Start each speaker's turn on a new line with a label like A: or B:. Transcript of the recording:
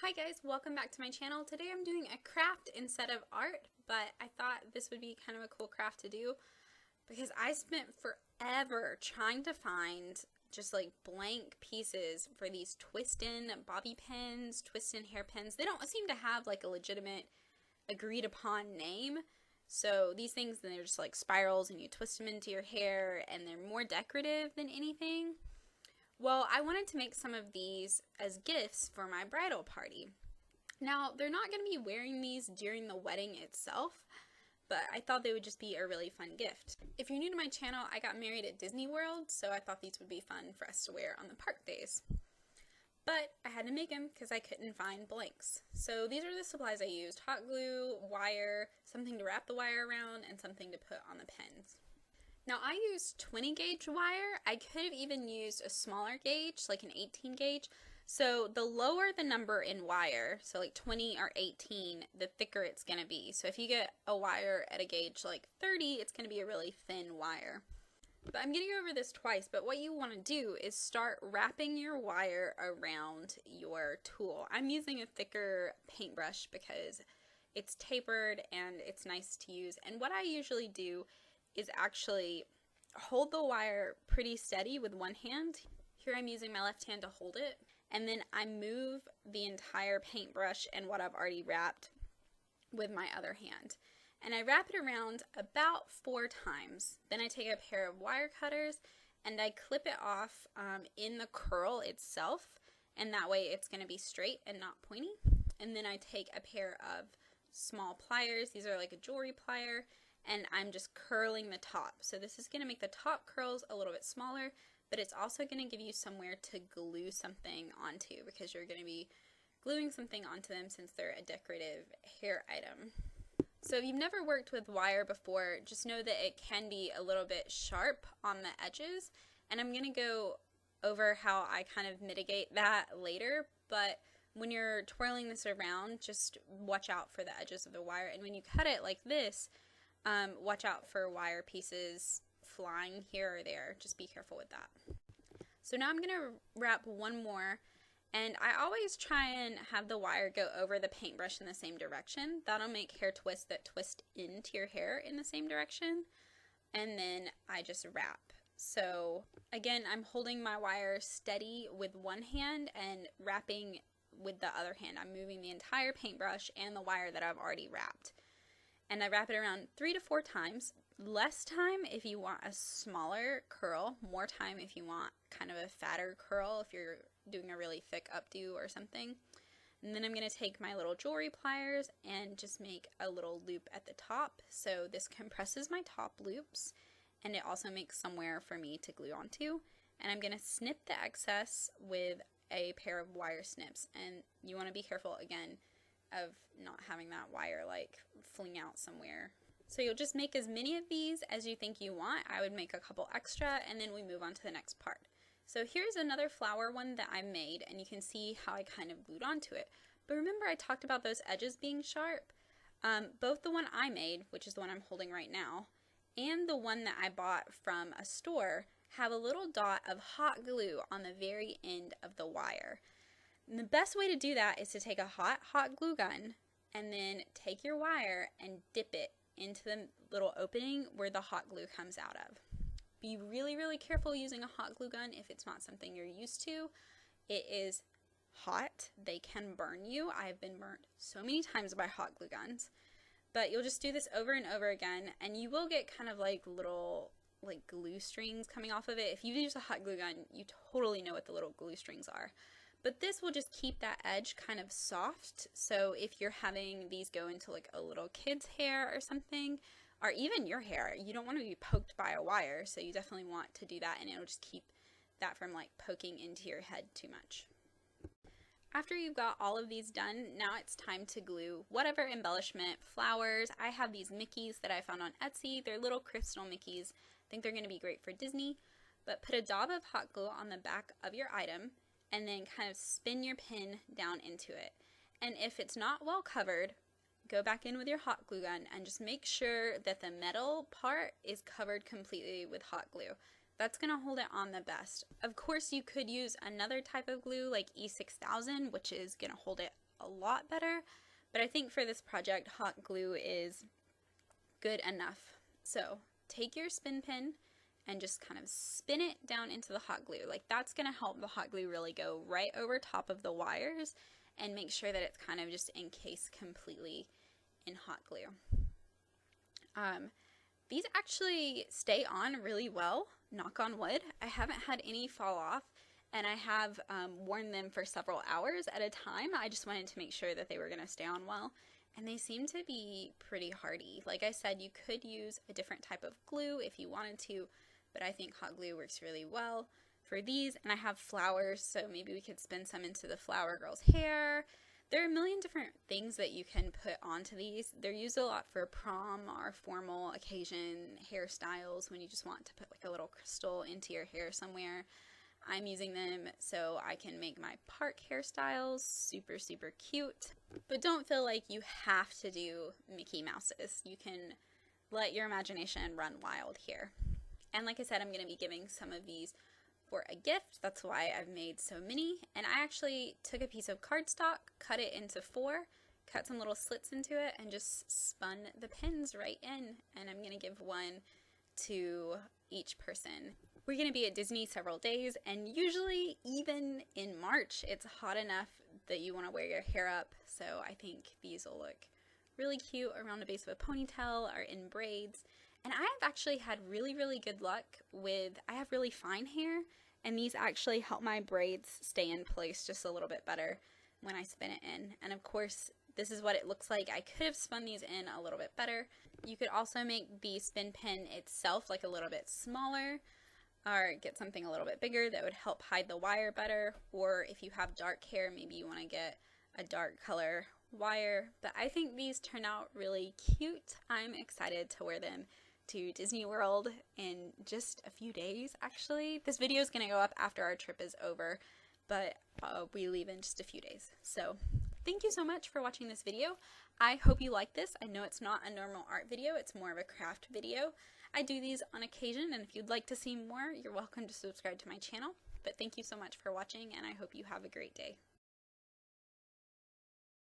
A: Hi guys, welcome back to my channel. Today I'm doing a craft instead of art, but I thought this would be kind of a cool craft to do because I spent forever trying to find just like blank pieces for these twist-in bobby pins, twist-in hairpins. They don't seem to have like a legitimate agreed upon name. So these things, they're just like spirals and you twist them into your hair and they're more decorative than anything. Well, I wanted to make some of these as gifts for my bridal party. Now, they're not going to be wearing these during the wedding itself, but I thought they would just be a really fun gift. If you're new to my channel, I got married at Disney World, so I thought these would be fun for us to wear on the park days. But I had to make them because I couldn't find blanks. So these are the supplies I used: hot glue, wire, something to wrap the wire around, and something to put on the pins. Now I used 20 gauge wire. I could have even used a smaller gauge, like an 18 gauge. So the lower the number in wire, so like 20 or 18, the thicker it's going to be. So if you get a wire at a gauge like 30, it's going to be a really thin wire. But I'm going to go over this twice, but what you want to do is start wrapping your wire around your tool. I'm using a thicker paintbrush because it's tapered and it's nice to use. And what I usually do is actually hold the wire pretty steady with one hand. Here I'm using my left hand to hold it, and then I move the entire paintbrush and what I've already wrapped with my other hand. And I wrap it around about 4 times. Then I take a pair of wire cutters and I clip it off in the curl itself, and that way it's going to be straight and not pointy. And then I take a pair of small pliers. These are like a jewelry plier, and I'm just curling the top. So this is going to make the top curls a little bit smaller, but it's also going to give you somewhere to glue something onto because you're going to be gluing something onto them since they're a decorative hair item. So if you've never worked with wire before, just know that it can be a little bit sharp on the edges, and I'm going to go over how I kind of mitigate that later, but when you're twirling this around, just watch out for the edges of the wire, and when you cut it like this, watch out for wire pieces flying here or there. Just be careful with that. So now I'm going to wrap one more, and I always try and have the wire go over the paintbrush in the same direction. That'll make hair twists that twist into your hair in the same direction, and then I just wrap. So again, I'm holding my wire steady with one hand and wrapping with the other hand. I'm moving the entire paintbrush and the wire that I've already wrapped. And I wrap it around 3 to 4 times. Less time if you want a smaller curl, more time if you want kind of a fatter curl if you're doing a really thick updo or something. And then I'm going to take my little jewelry pliers and just make a little loop at the top. So this compresses my top loops, and it also makes somewhere for me to glue onto. And I'm going to snip the excess with a pair of wire snips. And you want to be careful again of not having that wire like fling out somewhere. So you'll just make as many of these as you think you want. I would make a couple extra, and then we move on to the next part. So here's another flower one that I made, and you can see how I kind of glued onto it. But remember, I talked about those edges being sharp? Both the one I made, which is the one I'm holding right now, and the one that I bought from a store have a little dot of hot glue on the very end of the wire. And the best way to do that is to take a hot glue gun and then take your wire and dip it into the little opening where the hot glue comes out of. Be really, really careful using a hot glue gun if it's not something you're used to. It is hot. They can burn you. I've been burnt so many times by hot glue guns. But you'll just do this over and over again, and you will get kind of like little like glue strings coming off of it. If you use a hot glue gun, you totally know what the little glue strings are. But this will just keep that edge kind of soft, so if you're having these go into like a little kid's hair or something, or even your hair, you don't want to be poked by a wire, so you definitely want to do that, and it'll just keep that from like poking into your head too much. After you've got all of these done, now it's time to glue whatever embellishment, flowers. I have these Mickeys that I found on Etsy. They're little crystal Mickeys. I think they're going to be great for Disney, but put a dab of hot glue on the back of your item, and then kind of spin your pin down into it. And if it's not well covered, go back in with your hot glue gun and just make sure that the metal part is covered completely with hot glue. That's going to hold it on the best. Of course, you could use another type of glue like E6000, which is going to hold it a lot better, but I think for this project, hot glue is good enough. So take your spin pin and just kind of spin it down into the hot glue. Like, that's going to help the hot glue really go right over top of the wires and make sure that it's kind of just encased completely in hot glue. These actually stay on really well, knock on wood. I haven't had any fall off, and I have worn them for several hours at a time. I just wanted to make sure that they were going to stay on well, and they seem to be pretty hardy. Like I said, you could use a different type of glue if you wanted to, but I think hot glue works really well for these. And I have flowers, so maybe we could spin some into the flower girl's hair. There are a million different things that you can put onto these. They're used a lot for prom or formal occasion hairstyles when you just want to put like a little crystal into your hair somewhere. I'm using them so I can make my park hairstyles super, super cute. But don't feel like you have to do Mickey Mouses. You can let your imagination run wild here. And like I said, I'm going to be giving some of these for a gift. That's why I've made so many. And I actually took a piece of cardstock, cut it into 4, cut some little slits into it, and just spun the pins right in. And I'm going to give one to each person. We're going to be at Disney several days, and usually even in March, it's hot enough that you want to wear your hair up. So I think these will look really cute around the base of a ponytail or in braids. And I have actually had really, really good luck with, I have really fine hair, and these actually help my braids stay in place just a little bit better when I spin it in. And of course, this is what it looks like. I could have spun these in a little bit better. You could also make the spin pin itself like a little bit smaller, or get something a little bit bigger that would help hide the wire better. Or if you have dark hair, maybe you want to get a dark color wire. But I think these turn out really cute. I'm excited to wear them to Disney World in just a few days, actually. This video is going to go up after our trip is over, but we leave in just a few days. So thank you so much for watching this video. I hope you like this. I know it's not a normal art video, it's more of a craft video. I do these on occasion, and if you'd like to see more, you're welcome to subscribe to my channel. But thank you so much for watching, and I hope you have a great day.